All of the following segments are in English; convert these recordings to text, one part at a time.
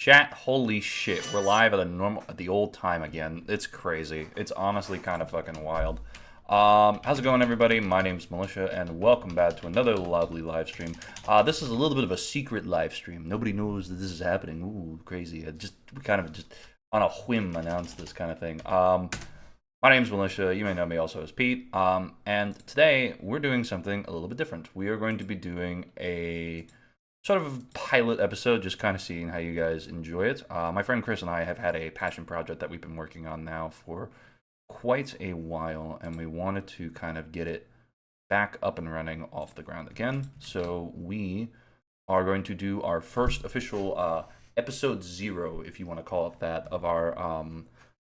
Chat, holy shit, we're live at the old time again. It's crazy. It's honestly kind of fucking wild. How's it going, everybody? My name's Militia, and welcome back to another lovely live stream. This is a little bit of a secret live stream. Nobody knows that this is happening. Ooh, crazy. We kind of just on a whim announced this kind of thing. My name's Militia. You may know me also as Pete. And today we're doing something a little bit different. We are going to be doing a sort of a pilot episode, just kind of seeing how you guys enjoy it. My friend Chris and I have had a passion project that we've been working on now for quite a while, and we wanted to kind of get it back up and running off the ground again. So we are going to do our first official episode 0, if you want to call it that, of our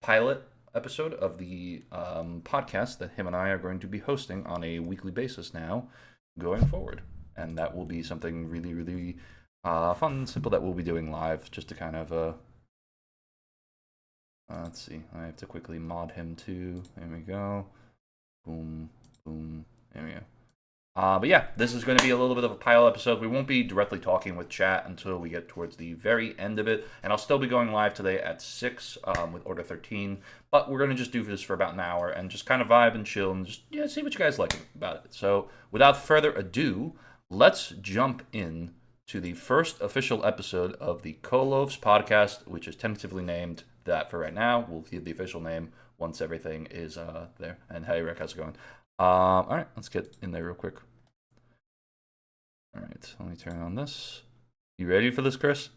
pilot episode of the podcast that him and I are going to be hosting on a weekly basis now going forward. And that will be something really, really fun and simple that we'll be doing live, just to kind of, let's see, I have to quickly mod him too. There we go. Boom, boom, there we go. But yeah, this is going to be a little bit of a pilot episode. We won't be directly talking with chat until we get towards the very end of it. And I'll still be going live today at 6 with Order 13. But we're going to just do this for about an hour and just kind of vibe and chill and just, yeah, see what you guys like about it. So without further ado, let's jump in to the first official episode of the Co-Loafs podcast, which is tentatively named that for right now. We'll give the official name once everything is there. And hey, Rick, how's it going? All right, let's get in there real quick. All right, let me turn on this. You ready for this, Chris?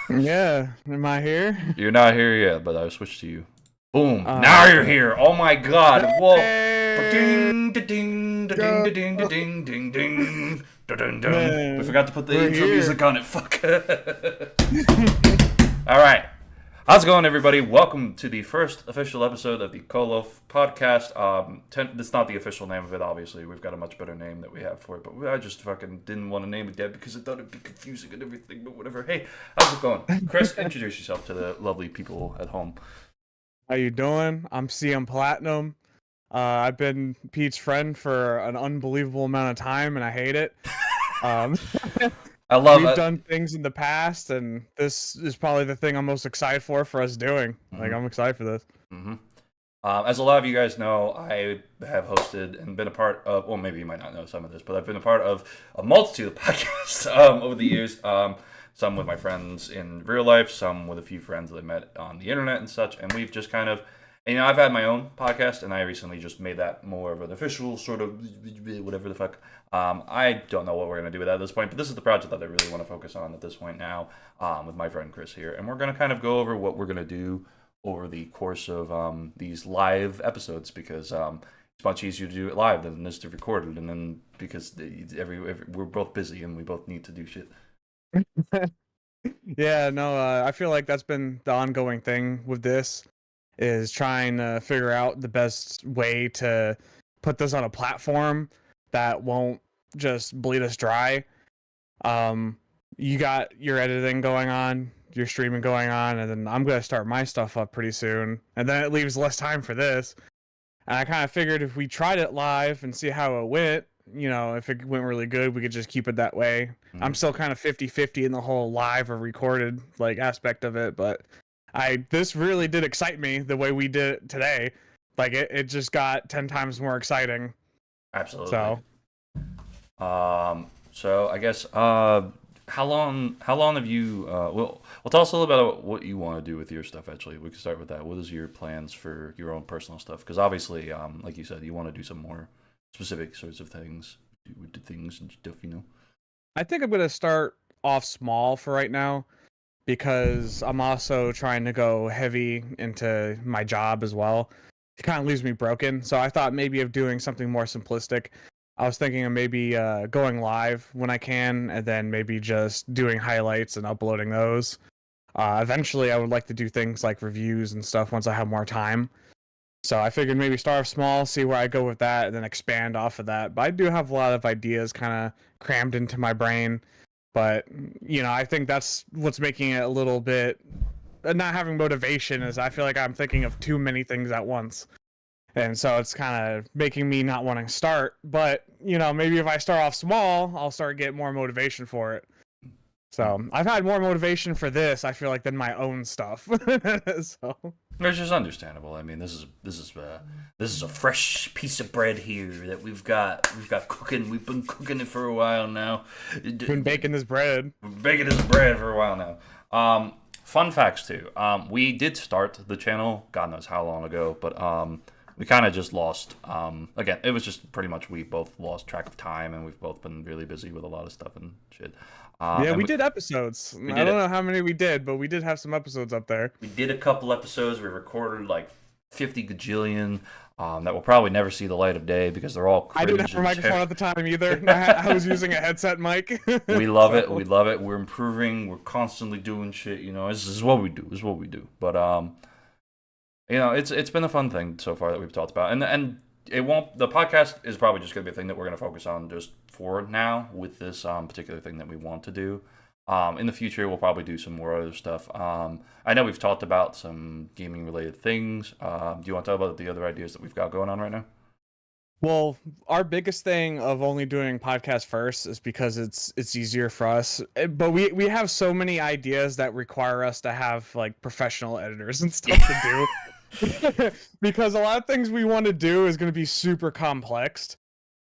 Yeah, am I here? You're not here yet, but I'll switch to you. Boom! Now you're here. Oh my God! Whoa! Ding, ding, ding, ding, ding, ding, ding, ding. Man, we forgot to put the intro music on it. Fuck. All right. How's it going, everybody? Welcome to the first official episode of the Co-Loaf podcast. That's not the official name of it, obviously. We've got a much better name that we have for it, but I just fucking didn't want to name it yet because I thought it'd be confusing and everything, but whatever. Hey, how's it going? Chris, introduce yourself to the lovely people at home. How you doing? I'm CM Platinum. I've been Pete's friend for an unbelievable amount of time, and I hate it. I love We've done things in the past, and this is probably the thing I'm most excited for us doing. Mm-hmm. Like, I'm excited for this. Mm-hmm. As a lot of you guys know, I have hosted and been a part of, well, maybe you might not know some of this, but I've been a part of a multitude of podcasts over the years. Some with my friends in real life, some with a few friends that I met on the internet and such, and we've just kind of, you know, I've had my own podcast, and I recently just made that more of an official sort of whatever the fuck. I don't know what we're going to do with that at this point, but this is the project that I really want to focus on at this point now with my friend Chris here. And we're going to kind of go over what we're going to do over the course of these live episodes, because it's much easier to do it live than it is to record it. And then because we're both busy and we both need to do shit. Yeah, no, I feel like that's been the ongoing thing with this, is trying to figure out the best way to put this on a platform that won't just bleed us dry. You got your editing going on, your streaming going on, and then I'm going to start my stuff up pretty soon. And then it leaves less time for this. And I kind of figured if we tried it live and see how it went, you know, if it went really good, we could just keep it that way. Mm-hmm. I'm still kind of 50-50 in the whole live or recorded like aspect of it, but this really did excite me the way we did it today. Like it just got 10 times more exciting. Absolutely. So I guess how long have you well tell us a little bit about what you want to do with your stuff. Actually, we can start with that. What is your plans for your own personal stuff? Because obviously, like you said, you want to do some more specific sorts of things, do things and stuff, you know. I think I'm gonna start off small for right now, because I'm also trying to go heavy into my job as well. It kind of leaves me broken. So I thought maybe of doing something more simplistic. I was thinking of maybe going live when I can, and then maybe just doing highlights and uploading those. Eventually, I would like to do things like reviews and stuff once I have more time. So I figured maybe start off small, see where I go with that, and then expand off of that. But I do have a lot of ideas kind of crammed into my brain. But, you know, I think that's what's making it a little bit not having motivation, is I feel like I'm thinking of too many things at once. And so it's kind of making me not wanting to start. But, you know, maybe if I start off small, I'll start getting more motivation for it. So I've had more motivation for this, I feel like, than my own stuff. So Which is understandable. I mean, this is a fresh piece of bread here that we've got cooking. We've been cooking it for a while now. been baking this bread. We're baking this bread for a while now. Fun facts too. We did start the channel, God knows how long ago, but we kind of just lost. Again, it was just pretty much we both lost track of time, and we've both been really busy with a lot of stuff and shit. Yeah, we did episodes. I don't know how many we did, but we did have some episodes up there. We did a couple episodes. We recorded like 50 gajillion that will probably never see the light of day because they're all cringe. I didn't have a microphone at the time either. I was using a headset mic. We love it. We love it. We're improving. We're constantly doing shit. You know, this is what we do. This is what we do. But you know, it's been a fun thing so far that we've talked about, and it won't. The podcast is probably just going to be a thing that we're going to focus on just for now with this particular thing that we want to do. In the future, we'll probably do some more other stuff. I know we've talked about some gaming related things. Do you want to talk about the other ideas that we've got going on right now? Well, our biggest thing of only doing podcast first is because it's easier for us. But we have so many ideas that require us to have like professional editors and stuff to do. Because a lot of things we want to do is going to be super complex.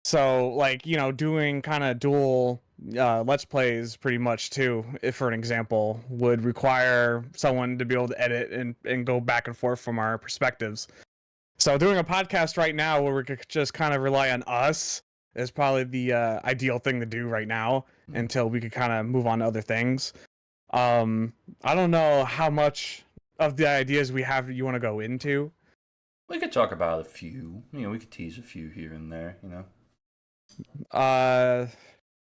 So, like, you know, doing kind of dual let's plays pretty much too, if for an example, would require someone to be able to edit and go back and forth from our perspectives. So doing a podcast right now where we could just kind of rely on us is probably the ideal thing to do right now until we could kind of move on to other things. I don't know how much of the ideas we have you want to go into. We could talk about a few. You know, we could tease a few here and there, you know.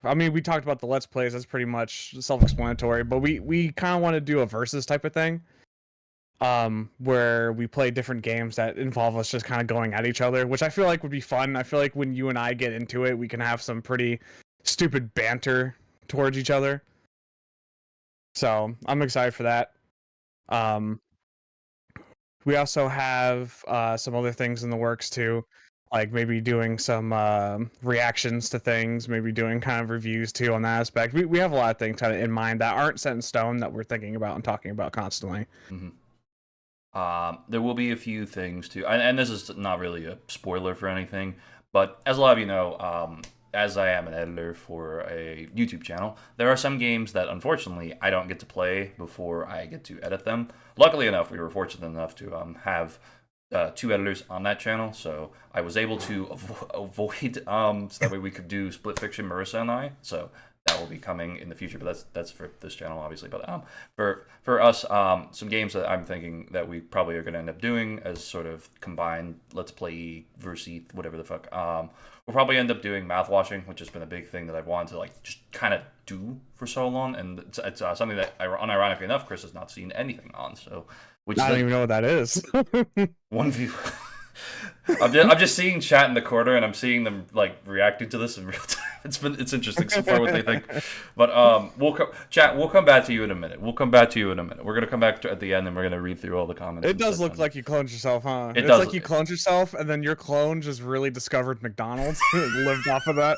I mean, we talked about the Let's Plays. That's pretty much self-explanatory. But we kind of want to do a versus type of thing, where we play different games that involve us just kind of going at each other, which I feel like would be fun. I feel like when you and I get into it, we can have some pretty stupid banter towards each other. So I'm excited for that. We also have some other things in the works too, like maybe doing some reactions to things, maybe doing kind of reviews too on that aspect. We have a lot of things kind of in mind that aren't set in stone that we're thinking about and talking about constantly. Mm-hmm. There will be a few things too, and this is not really a spoiler for anything, but as a lot of you know, as I am an editor for a YouTube channel, there are some games that unfortunately I don't get to play before I get to edit them. Luckily enough, we were fortunate enough to have two editors on that channel, so I was able to avoid so that way we could do Split Fiction, Marissa and I. So that will be coming in the future, but that's for this channel obviously. But for us, some games that I'm thinking that we probably are going to end up doing as sort of combined Let's Play versus whatever the fuck. We'll probably end up doing mouth washing, which has been a big thing that I've wanted to like just kind of do for so long, and it's something that unironically enough Chris has not seen anything on. So I don't even know what that is. One view. I'm just seeing chat in the corner, and I'm seeing them like reacting to this in real time. It's interesting so far what they think, but we'll come back to you in a minute. We're gonna come back at the end, and we're gonna read through all the comments. It does look like you cloned yourself, huh? It's like you cloned yourself, and then your clone just really discovered McDonald's and lived off of that.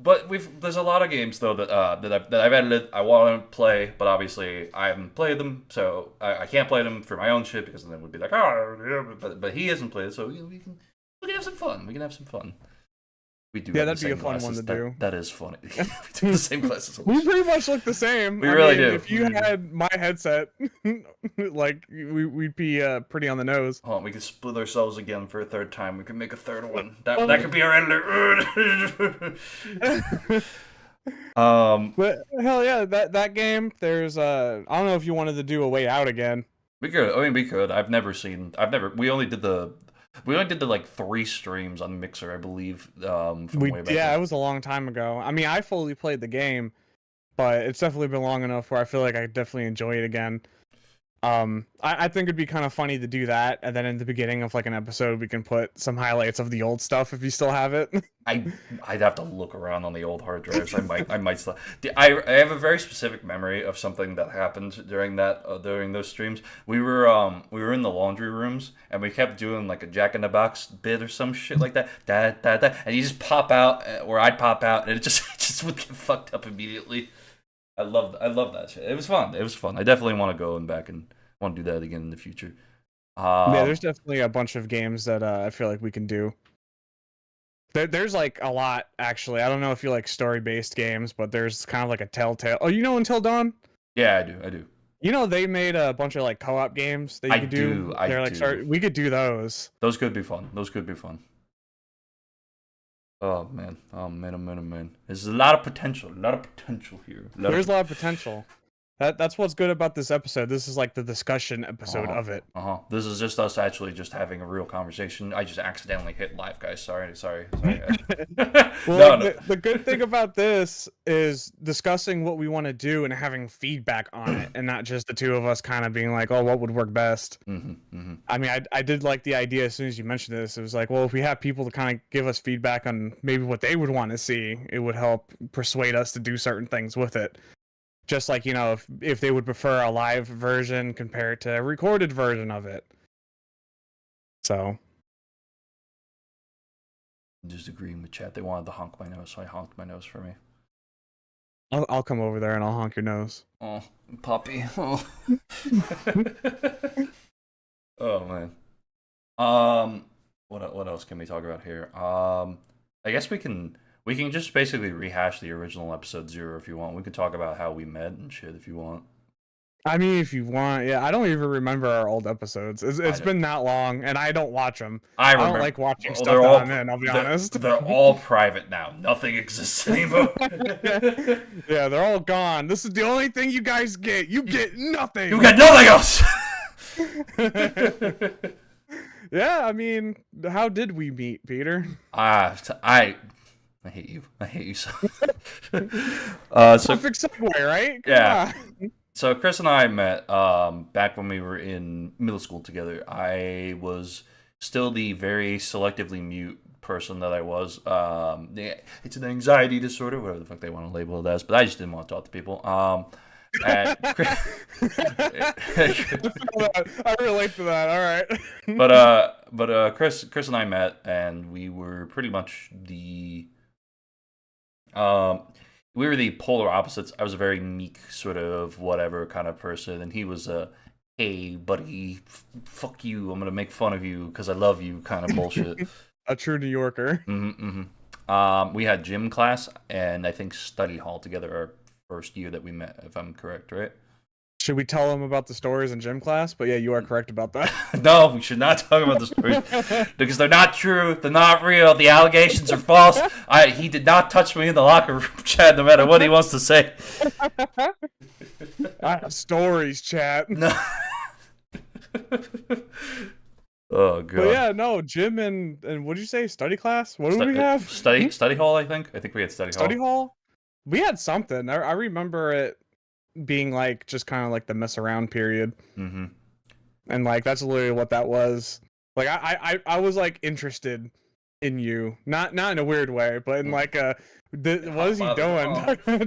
But there's a lot of games though that I've edited. I want to play, but obviously I haven't played them, so I can't play them for my own shit because then it would be like, oh, but he hasn't played, so we can have some fun. We can have some fun. We do. Yeah, that'd be a fun one to do. That is funny. We do the same classes. We pretty much look the same. We really do. If you had my headset, like we'd be pretty on the nose. Oh, we could split ourselves again for a third time. We could make a third one. That could be our editor. But hell yeah, that game. There's I don't know if you wanted to do A Way Out again. We could. I mean, we could. We only did the like 3 streams on Mixer, I believe. From way back then. It was a long time ago. I mean, I fully played the game, but it's definitely been long enough where I feel like I definitely enjoy it again. I think it'd be kind of funny to do that, and then in the beginning of like an episode, we can put some highlights of the old stuff if you still have it. I'd have to look around on the old hard drives. I might still. I have a very specific memory of something that happened during those streams. We were in the laundry rooms and we kept doing like a Jack in the Box bit or some shit like that. And you just pop out, or I'd pop out, and it just it just would get fucked up immediately. I love that shit. It was fun. It was fun. I definitely want to go back and want to do that again in the future. Yeah, there's definitely a bunch of games that I feel like we can do. There's like a lot actually. I don't know if you like story-based games, but there's kind of like a Telltale. Oh, you know Until Dawn? Yeah, I do. You know they made a bunch of like co-op games that you could do. They're like we could do those. Those could be fun. Oh man. There's a lot of potential. Here. There's a lot of potential. That's what's good about this episode. This is like the discussion episode of it. This is just us actually just having a real conversation. I just accidentally hit live, guys. Sorry. Well, no. The good thing about this is discussing what we want to do and having feedback on it, and not just the two of us kind of being like, "Oh, what would work best?" I mean, I did like the idea as soon as you mentioned this. It was like, well, if we have people to kind of give us feedback on maybe what they would want to see, it would help persuade us to do certain things with it. Just like, if they would prefer a live version compared to a recorded version of it. So. I'm just agreeing with chat. They wanted to honk my nose, so I honked my nose for me. I'll come over there and I'll honk your nose. Oh, puppy. Oh, oh man. What else can we talk about here? I guess we can just basically rehash the original episode 0 if you want. We could talk about how we met and shit if you want. I mean, if you want, yeah. I don't even remember our old episodes. It's been that long, and I don't watch them. I don't like watching stuff that I'm in, I'll be honest. They're all private now. Nothing exists anymore. Yeah, they're all gone. This is the only thing you guys get. You get nothing. You get nothing else! Yeah, I mean, how did we meet, Peter? I hate you. I hate you so. Perfect segue, right? Yeah. So Chris and I met back when we were in middle school together. I was still the very selectively mute person that I was. It's an anxiety disorder, whatever the fuck they want to label it as, but I just didn't want to talk to people. I relate to that. All right. But Chris and I met, and we were pretty much the we were the polar opposites. I was a very meek sort of whatever kind of person, and he was a hey buddy, fuck you, I'm gonna make fun of you because I love you kind of bullshit. A true New Yorker. We had gym class and I think study hall together our first year that we met, if I'm correct, right? Should we tell them about the stories in gym class? But yeah, you are correct about that. No, we should not talk about the stories because they're not true. They're not real. The allegations are false. He did not touch me in the locker room, Chad, no matter what he wants to say. Stories, chat. No. Oh god. But yeah, no, gym and what did you say? Study class? What did we have? Study hall, I think. I think we had study hall. Study hall? We had something. I remember it being like just kind of like the mess around period. And like that's literally what that was. Like I was like interested in you, not in a weird way, but in like a what is he doing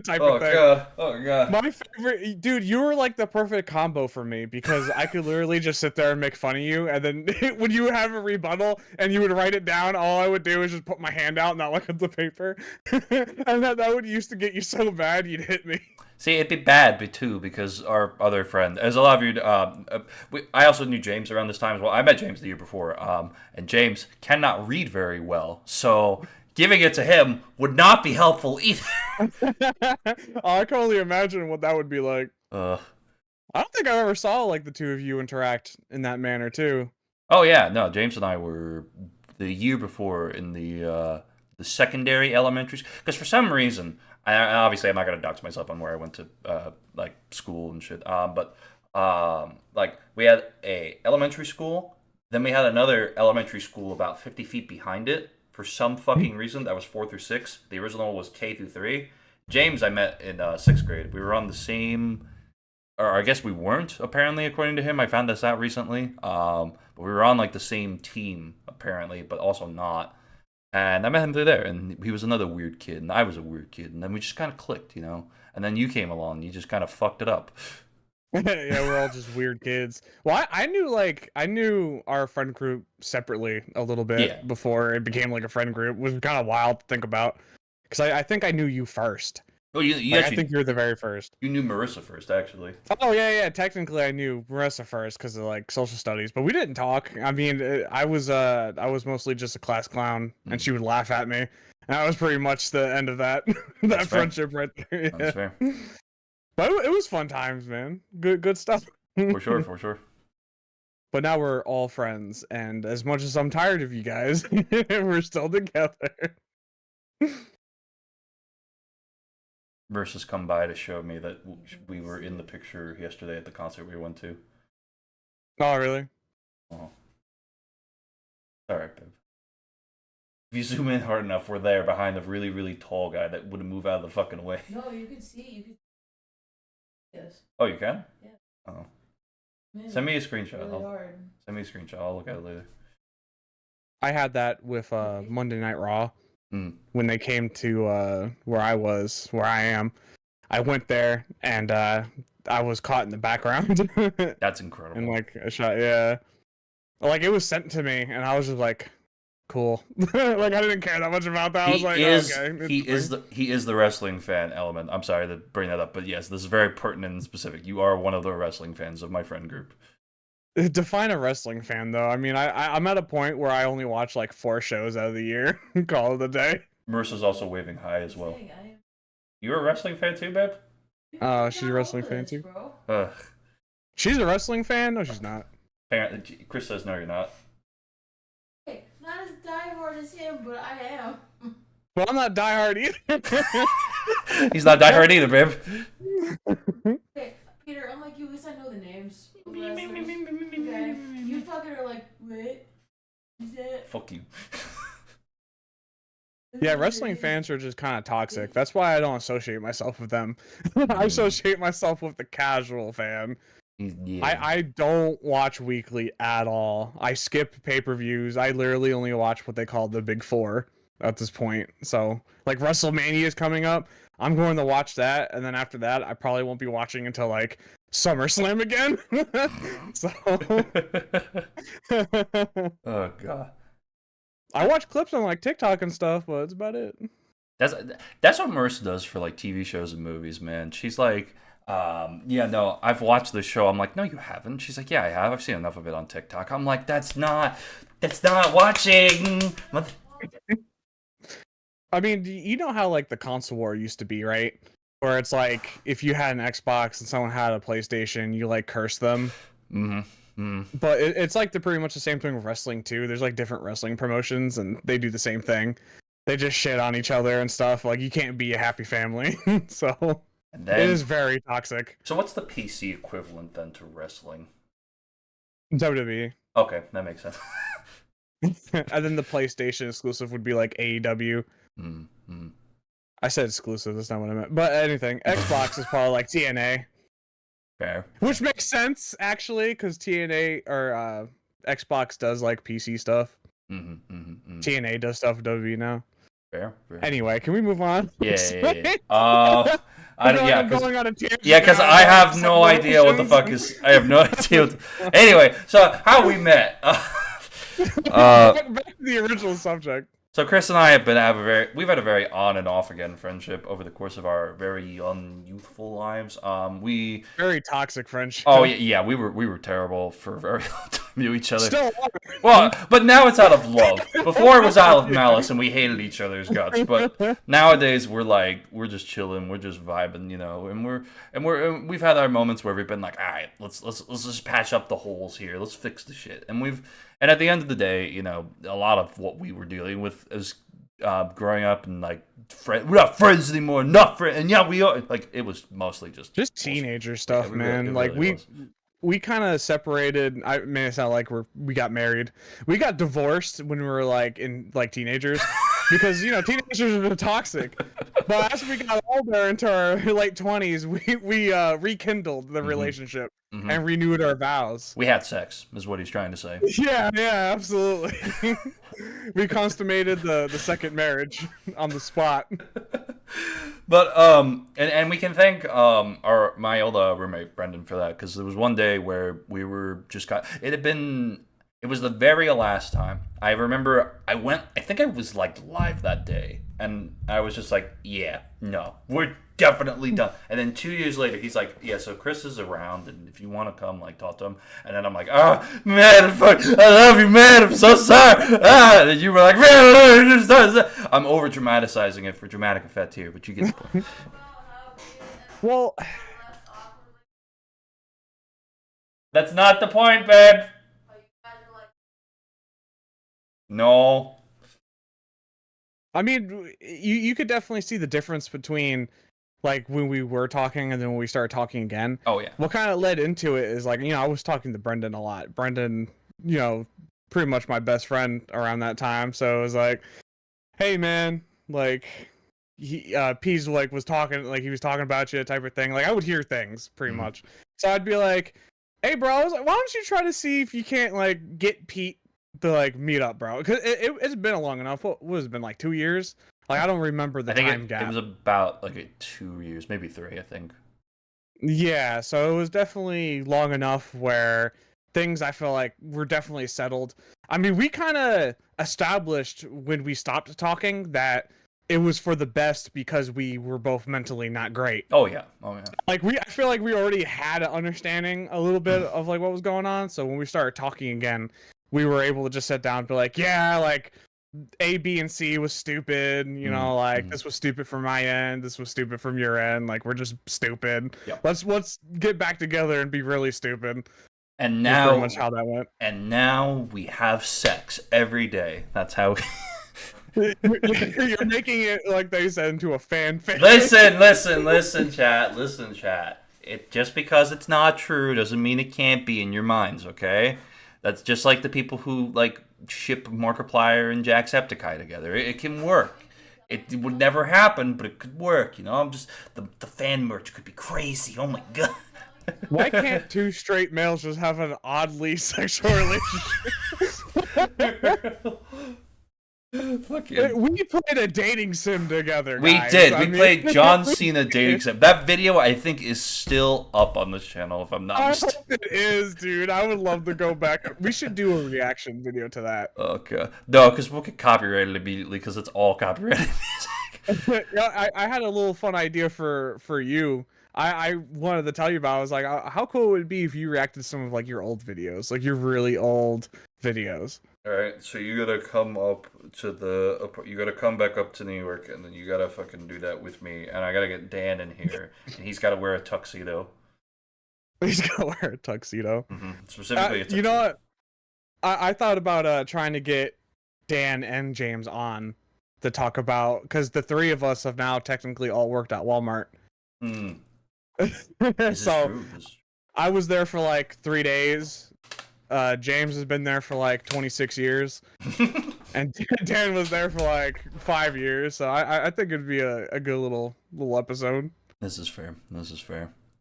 type of thing. Oh god. My favorite dude, you were like the perfect combo for me because I could literally just sit there and make fun of you, and then when you would have a rebuttal and you would write it down, all I would do is just put my hand out and not look at the paper. And that would used to get you so bad you'd hit me. See, it'd be bad too because our other friend, as a lot of you, I also knew James around this time as well. I met James the year before, and James cannot read very well, so giving it to him would not be helpful either. I can only imagine what that would be like. I don't think I ever saw like the two of you interact in that manner too. Oh yeah, no, James and I were the year before in the secondary elementaries because for some reason. Obviously, I'm not gonna dox myself on where I went to like school and shit. But like we had a elementary school, then we had another elementary school about 50 feet behind it. For some fucking reason, that was 4 through 6. The original was K through 3. James, I met in 6th grade. We were on the same or I guess we weren't, apparently, according to him. I found this out recently. But we were on like the same team, apparently, but also not. And I met him through there, and he was another weird kid, and I was a weird kid, and then we just kind of clicked, you know? And then you came along, and you just kind of fucked it up. Yeah, we're all just weird kids. Well, I knew our friend group separately a little bit Yeah. before it became like a friend group. It was kind of wild to think about, because I think I knew you first. Oh, you Like, actually, I think you were the very first. you knew Marissa first, actually. Oh yeah. Technically, I knew Marissa first because of like social studies, but we didn't talk. I mean, I was mostly just a class clown, and she would laugh at me. And that was pretty much the end of that that friendship right there. Yeah. That's fair. But it was fun times, man. Good stuff. For sure, for sure. But now we're all friends, and as much as I'm tired of you guys, we're still together. Versus come by to show me that we were in the picture yesterday at the concert we went to. Oh, really? Oh. Alright, babe. If you zoom in hard enough, we're there behind a really, really tall guy that wouldn't move out of the fucking way. No, you can see. Yes. Oh, you can? Yeah. Oh. Man, Send me a screenshot. really hard. Send me a screenshot. I'll look at it later. I had that with Monday Night Raw. Mm. When they came to where I am. I went there, and I was caught in the background. That's incredible. And like a shot, yeah. Like, it was sent to me, and I was just like, cool. Like, I didn't care that much about that. I was like, okay. He is the wrestling fan element. I'm sorry to bring that up, but yes, this is very pertinent and specific. You are one of the wrestling fans of my friend group. Define a wrestling fan, though. I mean, I'm at a point where I only watch like 4 shows out of the year. Call it a day. Marissa's also waving hi as well. You're a wrestling fan too, babe? Oh, she's a wrestling fan too? Ugh. She's a wrestling fan? No, she's not. Apparently, Chris says no, you're not. Hey, not as diehard as him, but I am. Well, I'm not diehard either. He's not diehard either, babe. Hey, Peter, unlike you, at least I know the names. Okay, you fucking are like, what? Is it? Fuck you. Yeah, wrestling fans are just kind of toxic. That's why I don't associate myself with them. I associate myself with the casual fan. Yeah. I don't watch weekly at all. I skip pay-per-views. I literally only watch what they call the Big Four at this point. So, like, WrestleMania is coming up. I'm going to watch that, and then after that, I probably won't be watching until, like, SummerSlam again. So... Oh, God. I watch clips on, like, TikTok and stuff, but that's about it. That's what Marissa does for, like, TV shows and movies, man. She's like... yeah, no, I've watched the show. I'm like, no, you haven't. She's like, yeah, I have. I've seen enough of it on TikTok. I'm like, that's not watching. I mean, you know how, like, the console war used to be, right? Where it's like, if you had an Xbox and someone had a PlayStation, you, like, curse them. Mm-hmm. But it's like pretty much the same thing with wrestling, too. There's, like, different wrestling promotions, and they do the same thing. They just shit on each other and stuff. Like, you can't be a happy family. So... And then, it is very toxic. So what's the PC equivalent then to wrestling? WWE. Okay, that makes sense. And then the PlayStation exclusive would be like AEW. Mm-hmm. I said exclusive, that's not what I meant. But anything. Xbox is probably like TNA. Fair. Which makes sense, actually, because TNA or Xbox does like PC stuff. TNA does stuff with WWE now. Fair. Anyway, can we move on? Yeah. Going on a tangent. Yeah, because I have no idea what the fuck is. I have no idea. Anyway, so how we met. Back to the original subject. So Chris and I we've had a very on and off again friendship over the course of our very young, youthful lives. We very toxic friendship. Oh yeah, we were terrible for a very long time to each other. Still well, but now it's out of love. Before it was out of malice and we hated each other's guts. But nowadays we're just chilling, we're just vibing, you know, and we've had our moments where we've been like, all right, let's just patch up the holes here, let's fix the shit, and at the end of the day, you know, a lot of what we were dealing with is growing up and like we're not friends anymore, and yeah, we are. Like, it was mostly just teenager stuff, man. Really we kind of separated. I mean, it's not like we got married. We got divorced when we were like in like teenagers. because teenagers are toxic. But as we got older into our late 20s, we rekindled the relationship and renewed our vows. We had sex, is what he's trying to say. Yeah, absolutely. We consummated the second marriage on the spot. But and we can thank my old roommate Brendan for that, because there was one day where we were just it was the very last time. I remember I think I was like live that day, and I was just like, yeah, no, we're definitely done. And then 2 years later, he's like, yeah, so Chris is around, and if you want to come, like, talk to him. And then I'm like, oh, man, fuck, I love you, man, I'm so sorry. And then you were like, man, I'm over dramatizing it for dramatic effect here, but you get the point. Well, that's not the point, babe. No. I mean, you could definitely see the difference between like when we were talking and then when we started talking again. Oh yeah. What kind of led into it is like, I was talking to Brendan a lot. Brendan, pretty much my best friend around that time. So it was like, hey man, like Pease like was talking, like he was talking about you type of thing. Like I would hear things pretty much. So I'd be like, hey bro, I was like, why don't you try to see if you can't like get Pete to like meet up, bro? Because it's been long enough. What has it been, like 2 years? Like I don't remember the time gap. It was about like 2 years, maybe 3, I think. Yeah, so it was definitely long enough where things I feel like were definitely settled. I mean, we kind of established when we stopped talking that it was for the best because we were both mentally not great. Oh yeah. Like I feel like we already had an understanding a little bit of like what was going on. So when we started talking again, we were able to just sit down and be like, yeah, like A, B, and C was stupid. This was stupid from my end. This was stupid from your end. Like we're just stupid. Yep. Let's get back together and be really stupid. And now, that's pretty much how that went. And now we have sex every day. That's how. You're making it, like they said, into a fan fiction. Listen, chat. It just because it's not true doesn't mean it can't be in your minds, okay? That's just like the people who like ship Markiplier and Jacksepticeye together. It can work. It would never happen, but it could work. I'm just the fan merch could be crazy. Oh my god. Why can't two straight males just have an oddly sexual relationship? We played a dating sim together, guys. We did. We played John Cena dating sim. That video, I think, is still up on this channel, if I'm not mistaken. It is, dude. I would love to go back. We should do a reaction video to that. Okay. No, because we'll get copyrighted immediately, because it's all copyrighted music. Yeah, I had a little fun idea for you. I wanted to tell you about. I was like, how cool would it be if you reacted to some of like your old videos, like your really old videos. All right, so you gotta come up to you gotta come back up to New York, and then you gotta fucking do that with me, and I gotta get Dan in here, and he's gotta wear a tuxedo. He's gotta wear a tuxedo. Specifically, a tuxedo. You know what? I thought about trying to get Dan and James on to talk about, because the three of us have now technically all worked at Walmart. So I was there for like 3 days. James has been there for like 26 years, and Dan was there for like 5 years. So I think it'd be a good little episode. This is fair.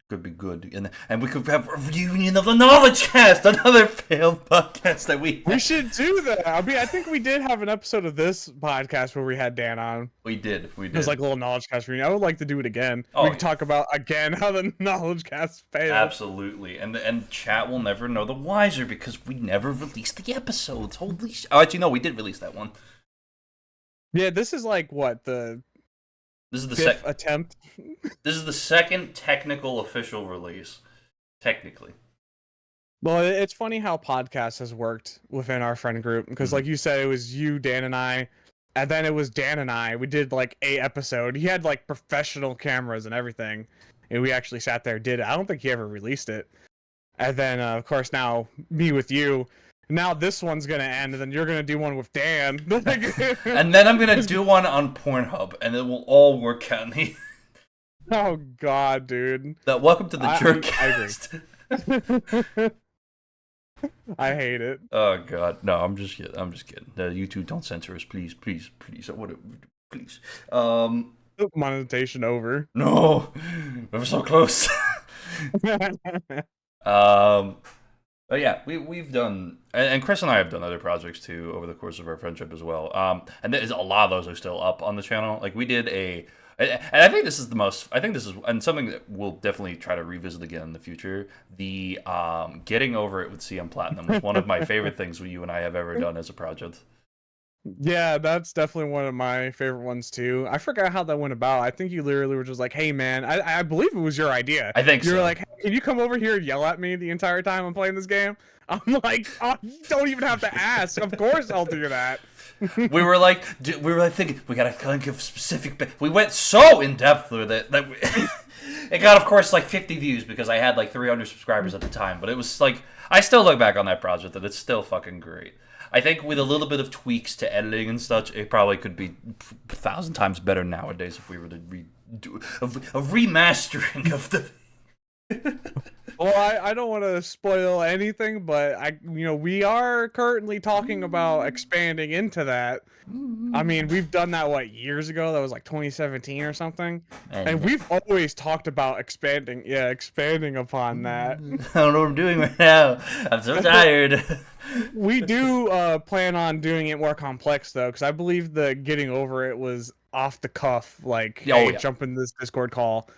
Could be good, and we could have a reunion of the Knowledge Cast, another failed podcast that we should do that. I mean, I think we did have an episode of this podcast where we had Dan on. We did. It was like a little Knowledge Cast reunion. I would like to do it again. We can talk about again how the Knowledge Cast failed. Absolutely, and chat will never know the wiser because we never released the episodes. Holy shit! Oh, actually, no, we did release that one. Yeah, this is like what This is the fifth attempt. This is the second technical official release, technically. Well, it's funny how podcast has worked within our friend group, because like you said, it was you, Dan, and I, and then it was Dan and I. We did like a episode. He had like professional cameras and everything, and we actually sat there and did it. I don't think he ever released it. And then of course now me with you. Now this one's gonna end, and then you're gonna do one with Dan. And then I'm gonna do one on Pornhub, and it will all work out. Oh God, dude! Welcome to the Jerkcast. I agree. I hate it. Oh god, no, I'm just kidding. I'm just kidding. YouTube, don't censor us, please, please, please. Please. Monetization over. No, we were so close. um, but yeah, we've done, and Chris and I have done other projects too over the course of our friendship as well. And there's a lot of those are still up on the channel. Like we did and I think this is the most. I think this is and something that we'll definitely try to revisit again in the future. The getting over it with CM Platinum was one of my favorite things you and I have ever done as a project. Yeah, that's definitely one of my favorite ones too. I forgot how that went about. I think you literally were just like, "Hey, man," I believe it was your idea. I think you were so. like, "Hey, can you come over here and yell at me the entire time I'm playing this game?" I'm like, "Oh, you don't even have to ask. Of course I'll do that." we were like thinking we gotta think of specific. We went so in depth with it that it got, of course, like 50 views because I had like 300 subscribers at the time. But it was like I still look back on that project and it's still fucking great. I think with a little bit of tweaks to editing and such, it probably could be 1,000 times better nowadays if we were to redo a remastering of the. Well, I don't want to spoil anything, but we are currently talking about expanding into that. I mean, we've done that years ago. That was like 2017 or something, and we've always talked about expanding. Yeah, expanding upon that. I don't know what I'm doing right now. I'm so tired. We do plan on doing it more complex though, because I believe the getting over it was off the cuff, like, hey, jump in this Discord call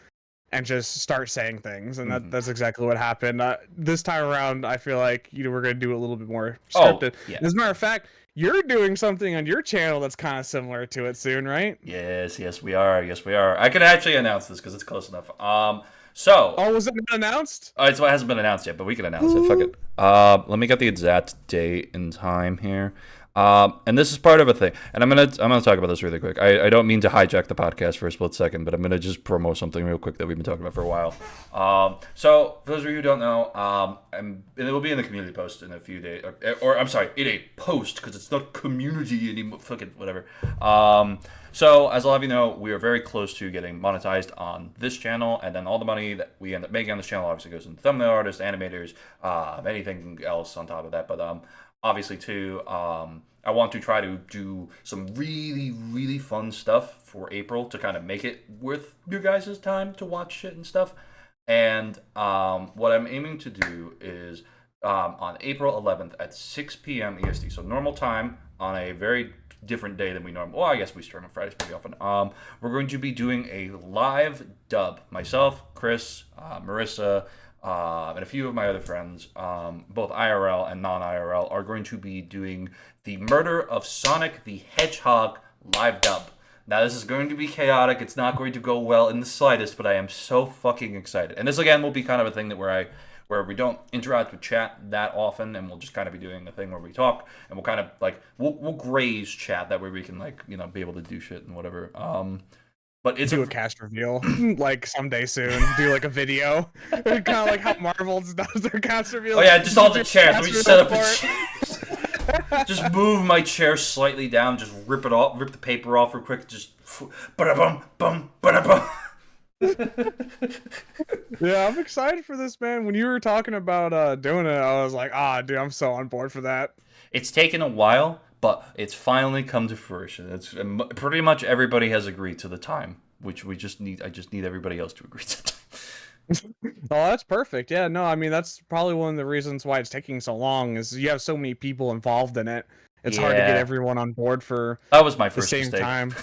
and just start saying things, and that's exactly what happened. This time around, I feel like we're gonna do a little bit more scripted. As a matter of fact, you're doing something on your channel that's kind of similar to it soon, right? Yes, we are. Yes, we are. I can actually announce this because it's close enough. So. Oh, was it not announced? It hasn't been announced yet, but we can announce it. Fuck it. Let me get the exact date and time here. And this is part of a thing, and I'm gonna talk about this really quick. I don't mean to hijack the podcast for a split second, but I'm gonna just promote something real quick that we've been talking about for a while. So for those of you who don't know, and it will be in the community post in a few days, or I'm sorry, in a post because it's not community anymore. Fucking whatever. So as a lot of you know, we are very close to getting monetized on this channel, and then all the money that we end up making on this channel obviously goes into thumbnail artists, animators, anything else on top of that. But obviously too, I want to try to do some really, really fun stuff for April to kind of make it worth your guys' time to watch shit and stuff. And what I'm aiming to do is on April 11th at 6 p.m. EST, so normal time on a very different day than we normally. Well, I guess we start on Fridays pretty often. We're going to be doing a live dub. Myself, Chris, Marissa, and a few of my other friends, both IRL and non-IRL, are going to be doing the Murder of Sonic the Hedgehog live dub. Now, this is going to be chaotic. It's not going to go well in the slightest, but I am so fucking excited. And this, again, will be kind of a thing that where we don't interact with chat that often, and we'll just kind of be doing the thing where we talk, and we'll kind of, like, we'll graze chat. That way we can, like, be able to do shit and whatever. But it's do a cast reveal like someday soon. Do like a video, kind of like how Marvel does their cast reveal. Oh yeah, just all the chairs. Let me just set up the chairs. Just move my chair slightly down. Just rip it off, rip the paper off real quick. Just ba-da-bum, bum, ba-da-bum. Yeah, I'm excited for this, man. When you were talking about doing it, I was like, dude, I'm so on board for that. It's taken a while, but it's finally come to fruition. It's pretty much everybody has agreed to the time, which I just need everybody else to agree to the time. Oh, that's perfect. Yeah, no, I mean, that's probably one of the reasons why it's taking so long is you have so many people involved in it. It's hard to get everyone on board for that was my first the same mistake. time.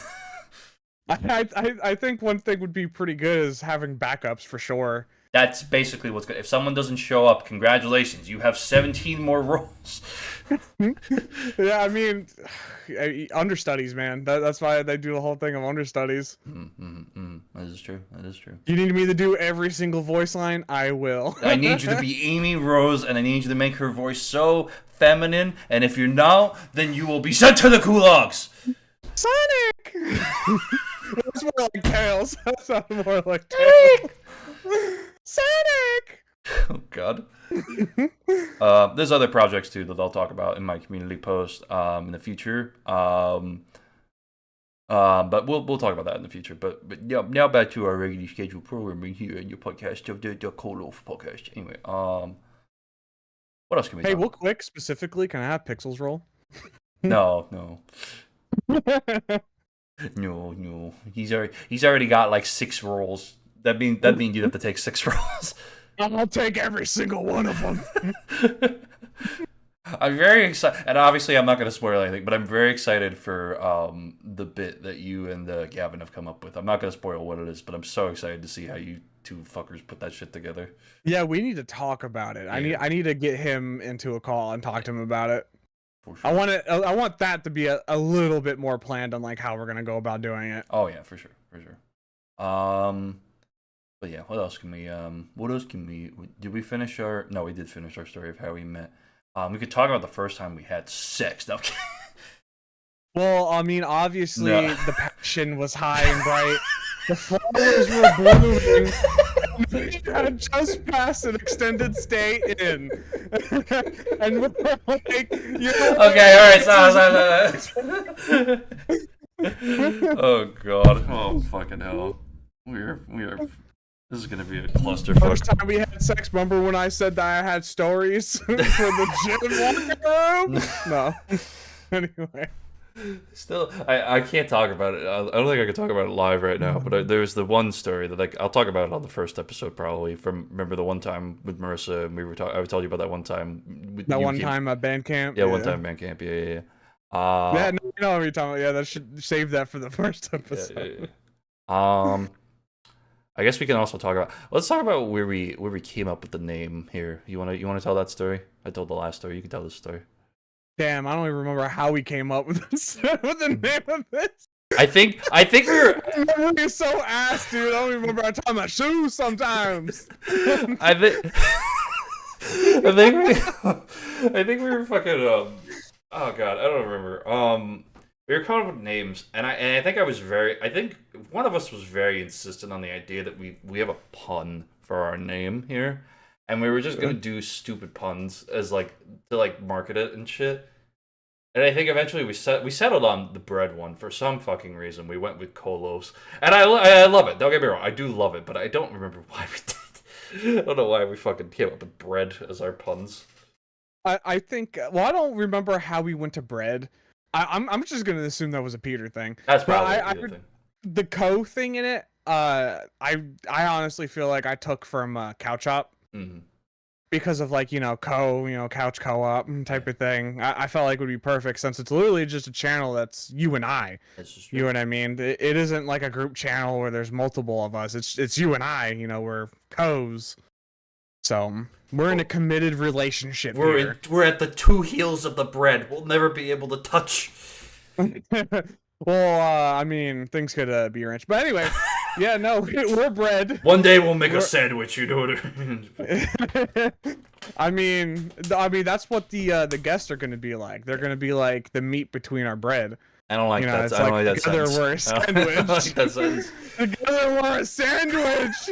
I think one thing would be pretty good is having backups for sure. That's basically what's good. If someone doesn't show up, congratulations, you have 17 more roles. Yeah, I mean, understudies, man. That's why they do the whole thing of understudies. That is true. That is true. You need me to do every single voice line? I will. I need you to be Amy Rose, and I need you to make her voice so feminine, and if you're not, then you will be sent to the gulags. Sonic! That's more like Tails. That sounds more like Tails. Sonic! Oh, God. There's other projects, too, that I'll talk about in my community post in the future. But we'll talk about that in the future. But yeah, now back to our regularly scheduled programming here in your podcast, the Co-Loafs podcast. Anyway, What else can we Hey, talk real about? quick, specifically, can I have Pixels roll? No, no. No. He's already got like 6 rolls. That means you'd have to take 6 rolls. I'll take every single one of them. I'm very excited, and obviously I'm not going to spoil anything, but I'm very excited for the bit that you and Gavin have come up with. I'm not going to spoil what it is, but I'm so excited to see how you two fuckers put that shit together. Yeah, we need to talk about it. Yeah. I need to get him into a call and talk to him about it. For sure. I want that to be a little bit more planned on like how we're gonna go about doing it. Oh yeah, for sure. But yeah, what else can we? Did we finish our? No, we did finish our story of how we met. We could talk about the first time we had sex. No. Well, I mean, obviously No. the passion was high and bright. The flowers were blooming. And we had just passed an extended stay in. And we're like, Okay, all right, stop. Oh god. Oh fucking hell. We are. This is gonna be a clusterfuck. First time we had sex, remember when I said that I had stories for the gym locker room? No. Anyway. Still, I can't talk about it. I don't think I can talk about it live right now. But there's the one story that I'll talk about it on the first episode probably. Remember the one time with Marissa, and we were talking. I told you about that one time. That one time at band camp. Yeah, one time band camp. Yeah. Yeah, no, you know what you're talking about. Yeah, that should save that for the first episode. Yeah. I guess we can also talk about. Let's talk about where we came up with the name here. You wanna tell that story? I told the last story. You can tell this story. Damn, I don't even remember how we came up with this, with the name of this. I think we were. You're so ass, dude. I don't even remember. I tie my shoes sometimes. I think we were fucking. Oh god, I don't remember. We were coming up with names, and I think I think one of us was very insistent on the idea that we have a pun for our name here, and we were just gonna do stupid puns as like to like market it and shit. And I think eventually we settled on the bread one for some fucking reason. We went with Co-Loafs, and I love it. Don't get me wrong, I do love it, but I don't remember why we did. I don't know why we fucking came up with bread as our puns. I think. Well, I don't remember how we went to bread. I'm just gonna assume that was a Peter thing. That's probably a Peter thing. The co thing in it. I honestly feel like I took from Couch Hop. Mm-hmm. Because of like couch co-op type of thing. I felt like it would be perfect since it's literally just a channel that's you and I. You know what I mean? It isn't like a group channel where there's multiple of us. It's you and I. We're co's. So we're in a committed relationship. We're at the 2 heels of the bread. We'll never be able to touch. Well, I mean, things could be arranged, but anyway. Yeah, no, we're bread. One day we'll make a sandwich. You know what I mean? I mean, that's what the guests are gonna be like. They're gonna be like the meat between our bread. I don't like that. I don't like that together sentence. We're a sandwich. I don't like that sentence. Together we're a sandwich.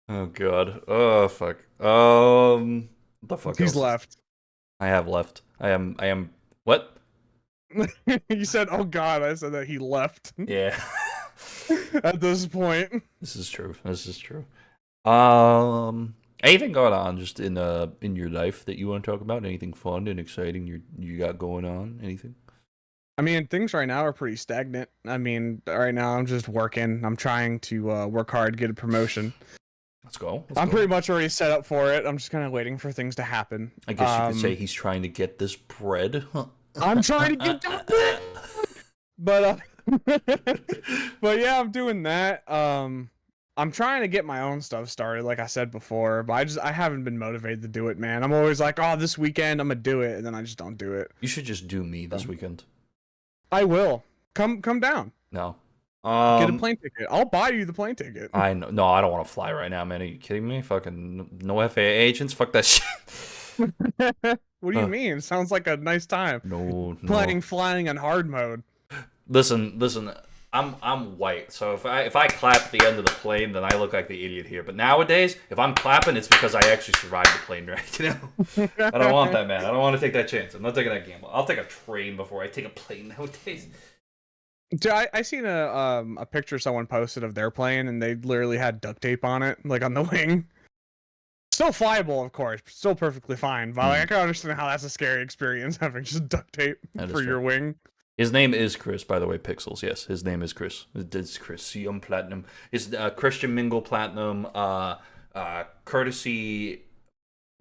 Oh god. Oh fuck. The fuck. He's left. I have left. I am. What? You said, "Oh god." I said that he left. Yeah. At this point. This is true. Anything going on just in your life that you want to talk about? Anything fun and exciting you got going on? Anything? I mean, things right now are pretty stagnant. I mean, right now I'm just working. I'm trying to work hard, get a promotion. Let's go. I'm pretty much already set up for it. I'm just kind of waiting for things to happen. I guess you could say he's trying to get this bread. I'm trying to get that bread. But but yeah, I'm doing that. I'm trying to get my own stuff started, like I said before, but I haven't been motivated to do it, man. I'm always like, oh, this weekend I'm gonna do it, and then I just don't do it. You should just do me this weekend. I will. Come down. No. Get a plane ticket. I'll buy you the plane ticket. I know. No, I don't want to fly right now, man. Are you kidding me? Fucking no FAA agents. Fuck that shit. What do you mean? Sounds like a nice time. No. Flying on hard mode. Listen. I'm white, so if I clap at the end of the plane, then I look like the idiot here. But nowadays, if I'm clapping, it's because I actually survived the plane ride. You know, I don't want that, man. I don't want to take that chance. I'm not taking that gamble. I'll take a train before I take a plane nowadays. Dude, I seen a picture someone posted of their plane, and they literally had duct tape on it, like on the wing. Still flyable, of course. Still perfectly fine. But like, I can understand how that's a scary experience having just duct tape for your wing. His name is Chris, by the way, Pixels. Yes, his name is Chris. It's Chris. CM Platinum. It's Christian Mingle Platinum. Courtesy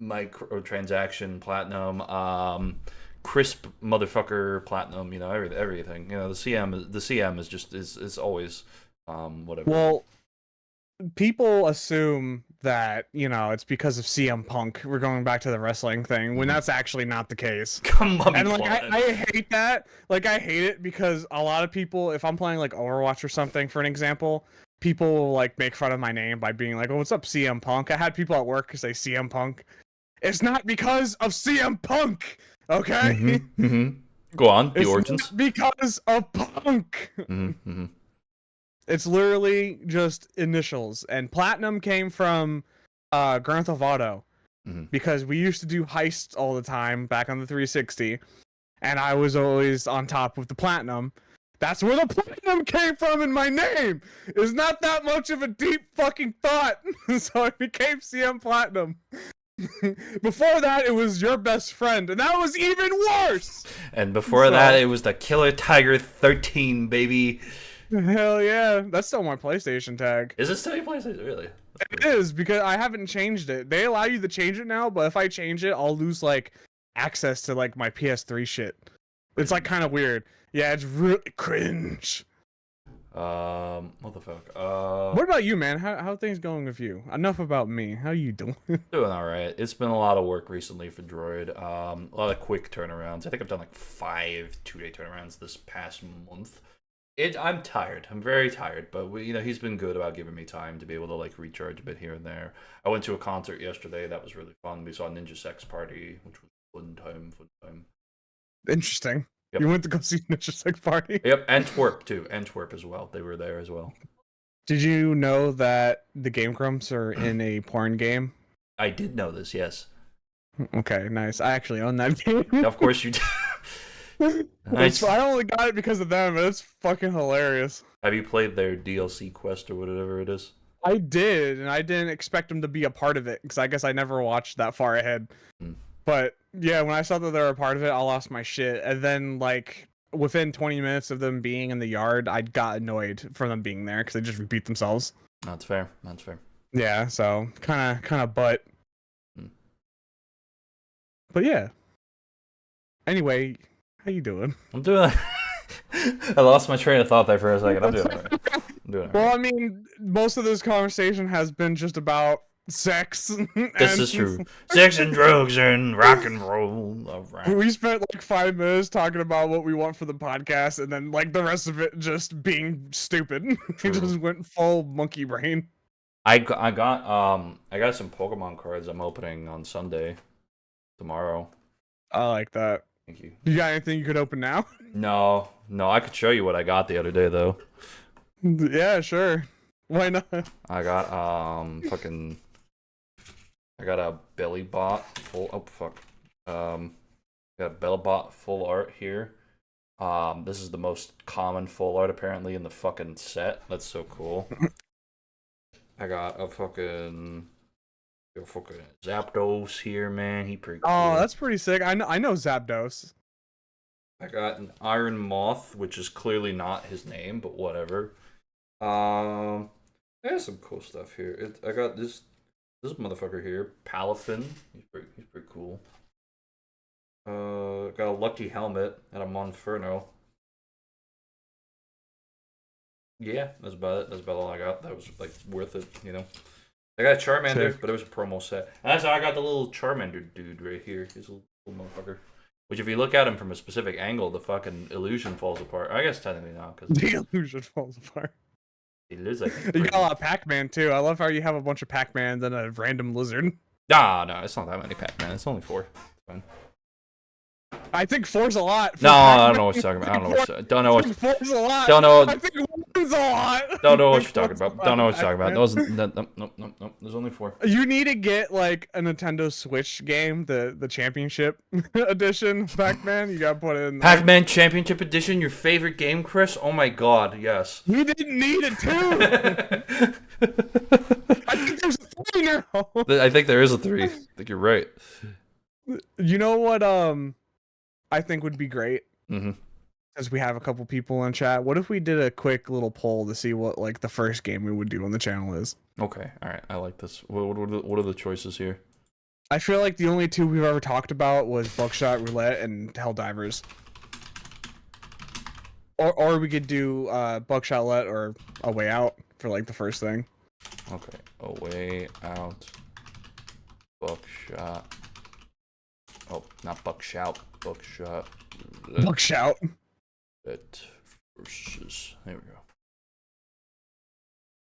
Microtransaction Platinum. Crisp motherfucker Platinum. You know, everything. You know, the CM is just is always whatever. Well, people assume that, you know, it's because of CM Punk. We're going back to the wrestling thing when that's actually not the case. Come on, and like I hate that. Like I hate it because a lot of people, if I'm playing like Overwatch or something, for an example, people will like make fun of my name by being like, "Oh, what's up, CM Punk?" I had people at work say CM Punk. It's not because of CM Punk, okay? Go on. The it's origins. Not because of Punk. It's literally just initials, and Platinum came from Grand Theft Auto because we used to do heists all the time back on the 360, and I was always on top with the Platinum. That's where the Platinum came from in my name. It's not that much of a deep fucking thought, so it became CM Platinum. Before that, it was your best friend, and that was even worse. And before that, it was the Killer Tiger 13, baby. Hell yeah, that's still my PlayStation tag. Is it still your PlayStation? Really? It is, because I haven't changed it. They allow you to change it now, but if I change it, I'll lose like access to like my PS3 shit. It's like kind of weird. Yeah, it's really cringe. What the fuck? What about you, man? How are things going with you? Enough about me. How you doing? Doing all right. It's been a lot of work recently for Droid. A lot of quick turnarounds. I think I've done like 5 2-day turnarounds this past month. I'm tired. I'm very tired, but you know, he's been good about giving me time to be able to like recharge a bit here and there. I went to a concert yesterday. That was really fun. We saw Ninja Sex Party, which was fun time. Interesting. Yep. You went to go see Ninja Sex Party? Yep, Antwerp too. Antwerp as well. They were there as well. Did you know that the Game Grumps are in a porn game? I did know this, yes. Okay, nice. I actually own that game. Of course you did. Nice. I only got it because of them, but it's fucking hilarious. Have you played their DLC quest or whatever it is? I did, and I didn't expect them to be a part of it, because I guess I never watched that far ahead. But, yeah, when I saw that they were a part of it, I lost my shit. And then, like, within 20 minutes of them being in the yard, I got annoyed for them being there, because they just repeat themselves. That's fair. That's fair. Yeah, so, kind of butt. But, yeah. Anyway, how you doing? I'm doing. I lost my train of thought there for a second. I'm doing all right. Well, I mean, most of this conversation has been just about sex. This is true. Sex and drugs and rock and roll. Right. We spent like 5 minutes talking about what we want for the podcast, and then like the rest of it just being stupid. We just went full monkey brain. I got some Pokemon cards I'm opening on Sunday, tomorrow. I like that. Thank you. You got anything you could open now? No. I could show you what I got the other day though. Yeah, sure. Why not? I got I got a belly bot full. Oh fuck. Got a belly bot full art here. This is the most common full art apparently in the fucking set. That's so cool. I got a fucking Zapdos here, man. He pretty cool. Oh, that's pretty sick. I know Zapdos. I got an Iron Moth, which is clearly not his name, but whatever. There's some cool stuff here. I got this motherfucker here, Palafin. He's pretty cool. Got a Lucky Helmet and a Monferno. Yeah, that's about it. That's about all I got. That was like worth it, you know. I got a Charmander, but it was a promo set. And that's how I got the little Charmander dude right here. He's a little motherfucker. Which, if you look at him from a specific angle, the fucking illusion falls apart. I guess technically not, because the illusion falls apart. It is like you got a lot of Pac-Man too. I love how you have a bunch of Pac-Mans and a random lizard. No, it's not that many Pac-Man. It's only 4. It's fine. I think 4's a lot. No, I don't know what you're talking about. I don't know what. 4's a lot. Don't know. I think 1's a lot. Don't know what you're talking about. Don't know what you're talking about. Nope. There's only 4. You need to get like a Nintendo Switch game, the Championship Edition Pac-Man. You gotta put it in there. Pac-Man Championship Edition, your favorite game, Chris? Oh my god, yes. You didn't need it too. I think there's a now. I think there is a 3. I think you're right. You know what? I think would be great. Mm-hmm. As we have a couple people in chat, what if we did a quick little poll to see what like the first game we would do on the channel is? Okay, all right, I like this. What are the choices here? I feel like the only 2 we've ever talked about was Buckshot Roulette and Helldivers. Or we could do Buckshot Roulette or A Way Out for like the first thing. Okay, A Way Out, Buckshot. Oh, not Buckshot, Buckshot. Buckshot. Versus. There we go.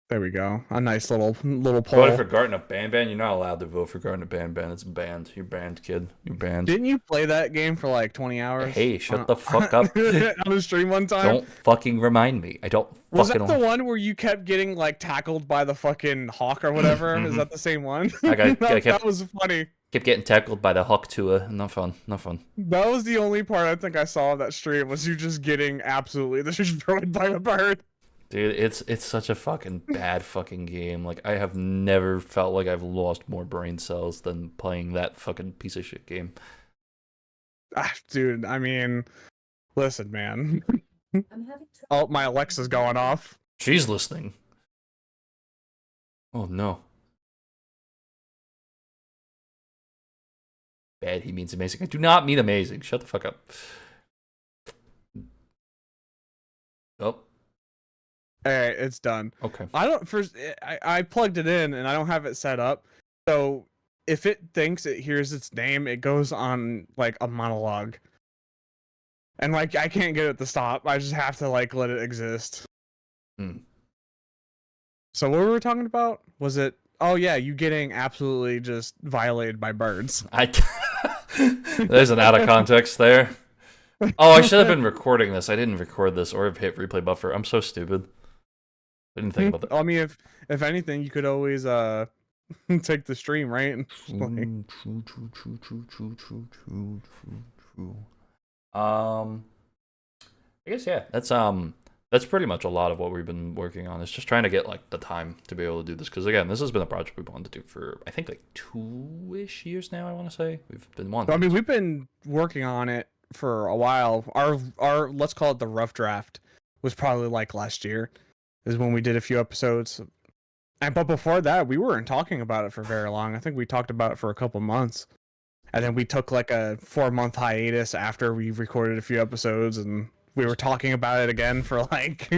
There we go. A nice little poll. Voted for Garten of Banban. You're not allowed to vote for Garten of Banban. It's banned. You're banned, kid. You're banned. Didn't you play that game for like 20 hours? Hey, shut the fuck up. On the stream one time? Don't fucking remind me. I don't Was fucking... that the one where you kept getting like tackled by the fucking hawk or whatever? Is that the same one? That was funny. Kept getting tackled by the hawk tour. Not fun. Not fun. That was the only part I think I saw of that stream was you just getting absolutely destroyed by a bird. Dude, it's such a fucking bad fucking game. Like, I have never felt like I've lost more brain cells than playing that fucking piece of shit game. Dude, I mean, listen, man. Oh, my Alexa's going off. She's listening. Oh, no. Bad, he means amazing. I do not mean amazing. Shut the fuck up. Oh. Alright, it's done. Okay. I plugged it in and I don't have it set up. So if it thinks it hears its name, it goes on like a monologue. And like I can't get it to stop. I just have to like let it exist. Hmm. So what were we talking about? Was it oh yeah, you getting absolutely just violated by birds. There's an out of context there. Oh, I should have been recording this. I didn't record this or have hit replay buffer. I'm so stupid. I didn't think about that. I mean, if anything, you could always take the stream, right? True. I guess yeah. That's pretty much a lot of what we've been working on. It's just trying to get like the time to be able to do this because again, this has been a project we've wanted to do for I think like 2-ish years now. I want to say we've been wanting. I mean, we've been working on it for a while. Our let's call it the rough draft was probably like last year. Is when we did a few episodes. But before that, we weren't talking about it for very long. I think we talked about it for a couple months. And then we took like a 4-month hiatus after we recorded a few episodes and we were talking about it again for like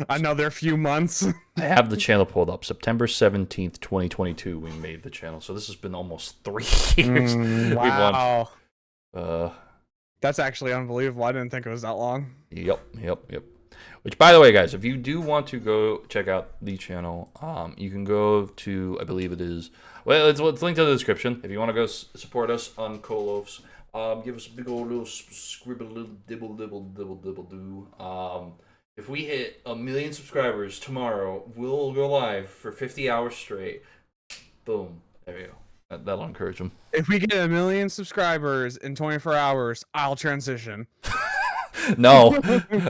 another few months. I have the channel pulled up. September 17th, 2022, we made the channel. So this has been almost 3 years. Wow. That's actually unbelievable. I didn't think it was that long. Yep. Which, by the way, guys, if you do want to go check out the channel, you can go to, I believe it is, well, it's linked in the description. If you want to go support us on Co-Loafs, give us a big old little scribble little dibble do. If we hit 1 million subscribers tomorrow, we'll go live for 50 hours straight. Boom. There you go. That'll encourage them. If we get 1 million subscribers in 24 hours, I'll transition. No,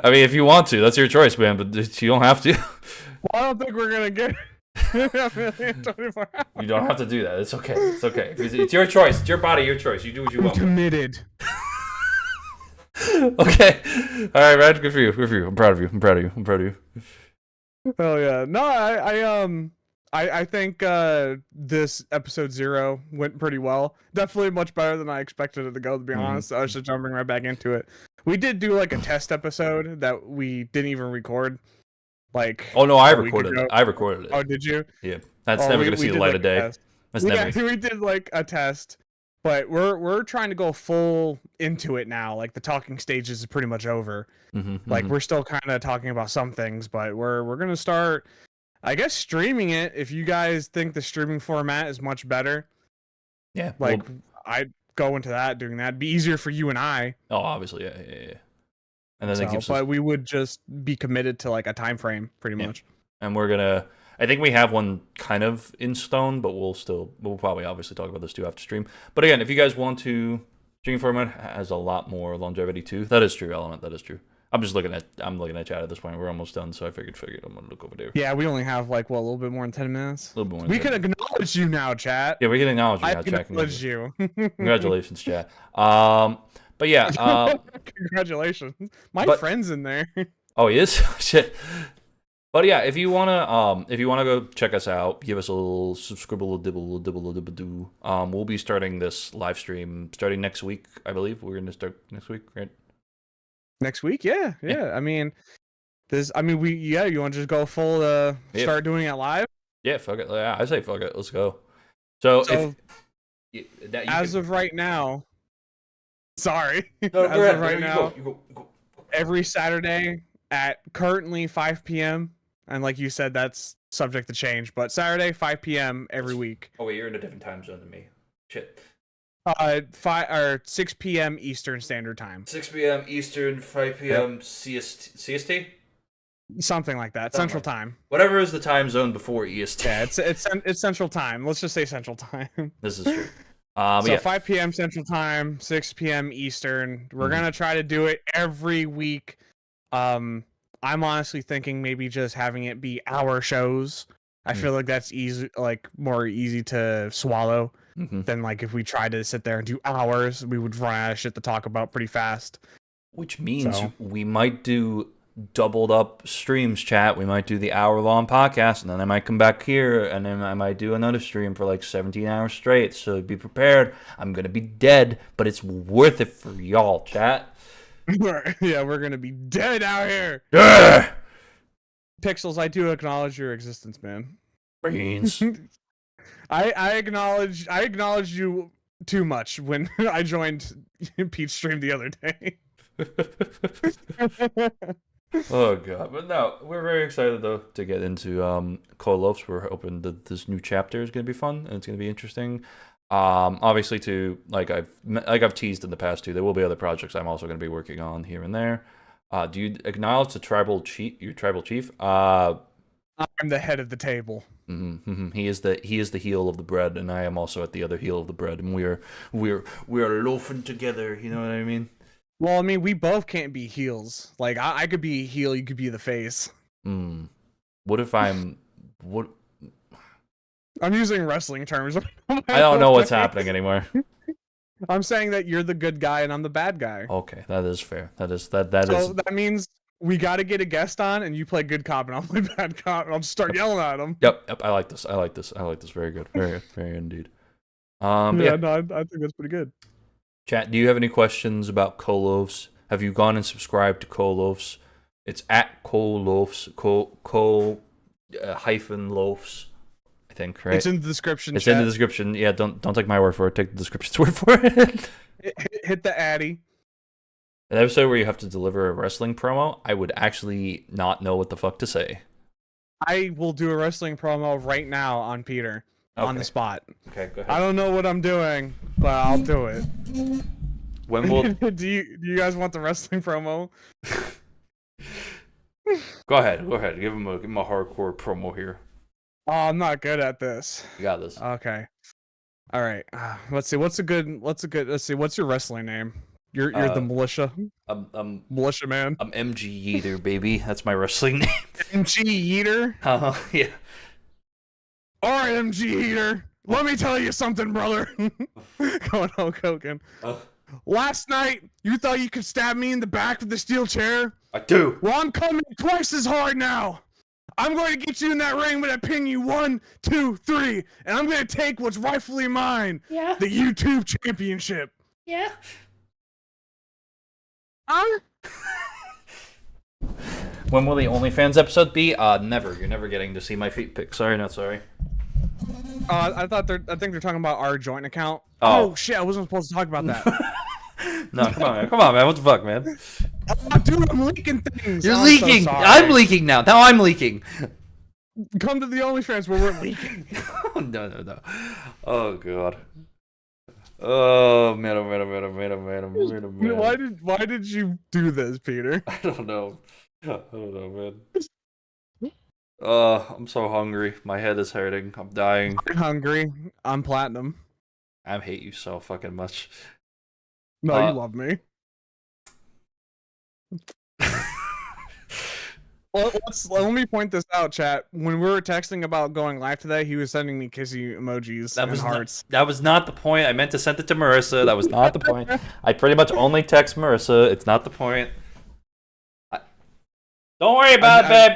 I mean if you want to, that's your choice, man. But you don't have to. Well, I don't think we're gonna get 1 million 24 hours. You don't have to do that. It's okay. It's okay. It's your choice. It's your body. Your choice. You do what you want. Committed. Okay. All right, Rad. Good for you. Good for you. I'm proud of you. I'm proud of you. I'm proud of you. Oh yeah. No, I think this episode 0 went pretty well. Definitely much better than I expected it to go, to be honest. I was just jumping right back into it. We did do like a test episode that we didn't even record. Like oh no, I recorded it. I recorded it. Oh, did you? Yeah. That's never gonna see the light of day. That's never. We did like a test, but we're trying to go full into it now. Like the talking stages is pretty much over. Like we're still kind of talking about some things, but we're gonna start. I guess streaming it if you guys think the streaming format is much better. Yeah. Like I'd go into that, doing that. It'd be easier for you and I. Oh, obviously, yeah. And then it gives us... But we would just be committed to like a time frame, pretty much. And we're gonna. I think we have one kind of in stone, but we'll probably obviously talk about this too after stream. But again, if you guys want to, streaming format has a lot more longevity too. That is true, Element. That is true. I'm looking at chat at this point. We're almost done, so I figured I'm gonna look over there. Yeah, we only have like what, a little bit more than 10 minutes. A little bit more. We can acknowledge you now, chat. Yeah, we can acknowledge you I now, chat. acknowledge you. Congratulations, chat. But yeah. Congratulations. My friend's in there. Oh, he is? Shit. But yeah, if you wanna go check us out, give us a little subscribe, dibble. We'll be starting this live stream starting next week. I believe we're gonna start next week, right? Next week, yeah. I mean, you want to just go full start doing it live? Yeah, fuck it. Yeah, I say fuck it. Let's go. So if of right now, sorry. No, as of right now, now, every Saturday at currently 5 p.m. and like you said, that's subject to change. But Saturday 5 p.m. every week. Oh wait, you're in a different time zone than me. Shit. 6 p.m. Eastern Standard Time. 6 p.m. Eastern, 5 p.m. CST? Something like that. Central Time. Whatever is the time zone before EST. Yeah, it's Central Time. Let's just say Central Time. This is true. So 5 p.m. Central Time, 6 p.m. Eastern. We're gonna try to do it every week. I'm honestly thinking maybe just having it be hour shows. I feel like that's more easy to swallow. Then like if we tried to sit there and do hours, we would run out of shit to talk about pretty fast. Which means we might do doubled up streams, chat. We might do the hour-long podcast, and then I might come back here, and then I might do another stream for like 17 hours straight. So be prepared. I'm gonna be dead, but it's worth it for y'all, chat. Yeah, we're gonna be dead out here. Yeah! Pixels, I do acknowledge your existence, man. Brains. I acknowledged you too much when I joined Pete's stream the other day. Oh god, but no, we're very excited though to get into Co-Loafs. We're hoping that this new chapter is gonna be fun and it's gonna be interesting. Obviously, like I've teased in the past too, there will be other projects I'm also gonna be working on here and there. Do you acknowledge the tribal chief? Your tribal chief? I'm the head of the table. He is the heel of the bread, and I am also at the other heel of the bread, and we're loafing together. You know what I mean? Well, I mean, we both can't be heels. Like I could be a heel, you could be the face. What if I'm what? I'm using wrestling terms. I don't know what's happening anymore. I'm saying that you're the good guy and I'm the bad guy. Okay, that is fair. That is. So that means we got to get a guest on, and you play good cop, and I'll play bad cop, and I'll just start yelling at him. Yep. I like this. Very good. Very indeed. No, I think that's pretty good. Chat, do you have any questions about Co-Loafs? Have you gone and subscribed to Co-Loafs? It's at Co-Loafs, hyphen loafs, I think, right? It's in the description. It's in the description. Yeah, don't take my word for it. Take the description's word for it. Hit the Addy. An episode where you have to deliver a wrestling promo, I would actually not know what the fuck to say. I will do a wrestling promo right now on Peter. On the spot. Okay, go ahead. I don't know what I'm doing, but I'll do it. When will do you guys want the wrestling promo? Go ahead. Give him a hardcore promo here. Oh, I'm not good at this. You got this. Okay. All right. Let's see. Let's see. What's your wrestling name? You're the militia. I'm militia man. I'm MG Yeater, baby. That's my wrestling name. MG Yeater? Yeah. Alright, MG Yeater. Let me tell you something, brother. Going Hulk Hogan. Last night, you thought you could stab me in the back with the steel chair? I do. Well, I'm coming twice as hard now. I'm going to get you in that ring when I ping you 1, 2, 3, and I'm going to take what's rightfully mine. Yeah. The YouTube championship. Yeah. When will the OnlyFans episode be? Never. You're never getting to see my feet pic. Sorry, not sorry. I think they're talking about our joint account. Oh shit! I wasn't supposed to talk about that. No, come on, man. What the fuck, man? Dude, I'm leaking things. You're leaking. So I'm leaking now. Now I'm leaking. Come to the OnlyFans where we're leaking. No. Oh god. Oh man. Why did you do this, Peter? I don't know, man. I'm so hungry. My head is hurting. I'm dying. I'm hungry. I'm platinum. I hate you so fucking much. No, you love me. Let me point this out, chat. When we were texting about going live today, he was sending me kissy emojis and hearts. That was not the point. I meant to send it to Marissa. That was not the point. I pretty much only text Marissa. It's not the point. Don't worry about it, babe.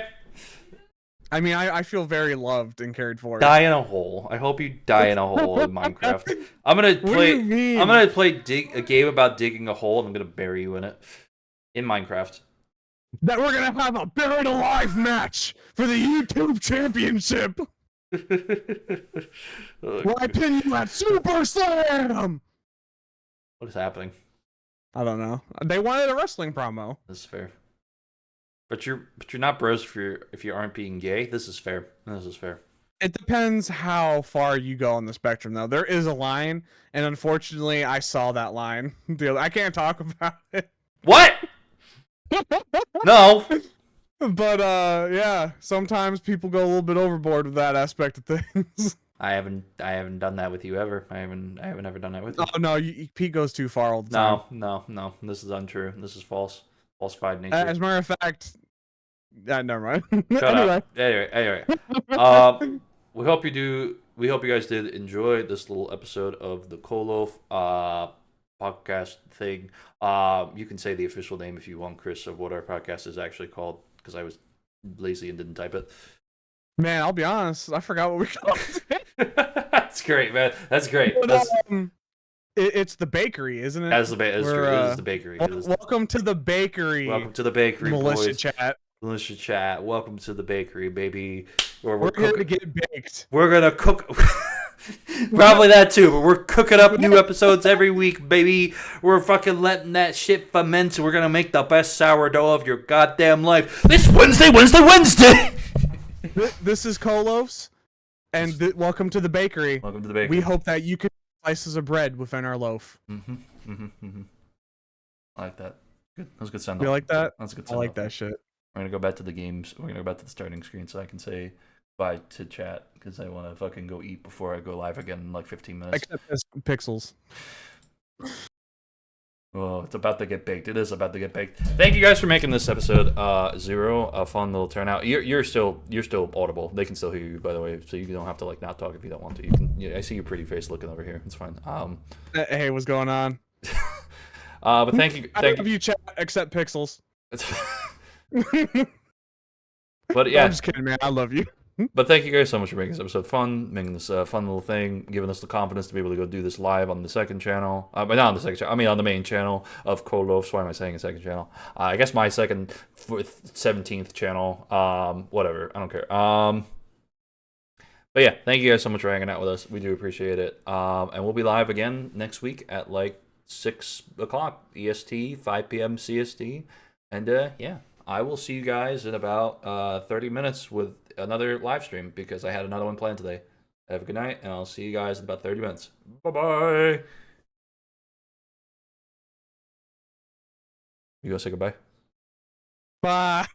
I mean, I feel very loved and cared for. Die in a hole. I hope you die in a hole in Minecraft. I'm gonna play. What do you mean? I'm gonna play a game about digging a hole, and I'm gonna bury you in it in Minecraft. That we're gonna have a buried alive match for the YouTube Championship. Will I pin you at Super Slam? What is happening? I don't know. They wanted a wrestling promo. This is fair. But you're not bros if you aren't being gay. This is fair. This is fair. It depends how far you go on the spectrum, though. There is a line, and unfortunately, I saw that line. I can't talk about it. What? No. But yeah, sometimes people go a little bit overboard with that aspect of things. I haven't done that with you ever. I haven't ever done that with you. Oh no, Pete goes too far all the time. No. This is untrue. This is false. Falsified nature. As a matter of fact, never mind. Shut up. Anyway. We hope you guys did enjoy this little episode of the Co-Loaf podcast thing. You can say the official name if you want, Chris, of what our podcast is actually called, because I was lazy and didn't type it. Man, I'll be honest, I forgot what we called it. That's great, man. That's great. But, it's the bakery, isn't it? That's the bakery. It is the bakery. Welcome to the bakery. Welcome to the bakery, Militia boys. chat. Militia chat. Welcome to the bakery, baby. We're here to get baked. We're gonna cook. Probably that too, but we're cooking up new episodes every week, baby. We're fucking letting that shit ferment. We're gonna make the best sourdough of your goddamn life. This Wednesday. This is Co-Loafs, and welcome to the bakery. Welcome to the bakery. We hope that you can slices of bread within our loaf. I like that. Good. That was a good send. You like that? That's a good I send. like that shit. We're gonna go back to the games. We're gonna go back to the starting screen so I can say bye to chat, because I want to fucking go eat before I go live again in like 15 minutes. Except pixels. Oh, it's about to get baked. It is about to get baked. Thank you guys for making this episode 0 a fun little turnout. You're still audible. They can still hear you, by the way, so you don't have to like not talk if you don't want to. You can. Yeah, I see your pretty face looking over here. It's fine. Hey, what's going on? But thank you. I love you, chat. Except pixels. But yeah, I'm just kidding, man. I love you. But thank you guys so much for making this episode fun, making this fun little thing, giving us the confidence to be able to go do this live on the second channel. But not on the second channel. I mean, on the main channel of Co-Loafs. Why am I saying a second channel? I guess my 17th channel. Whatever. I don't care. But yeah, thank you guys so much for hanging out with us. We do appreciate it. And we'll be live again next week at like 6 o'clock EST, 5 p.m. CST. And yeah, I will see you guys in about 30 minutes with another live stream, because I had another one planned today. Have a good night, and I'll see you guys in about 30 minutes. Bye-bye. You go say goodbye? Bye.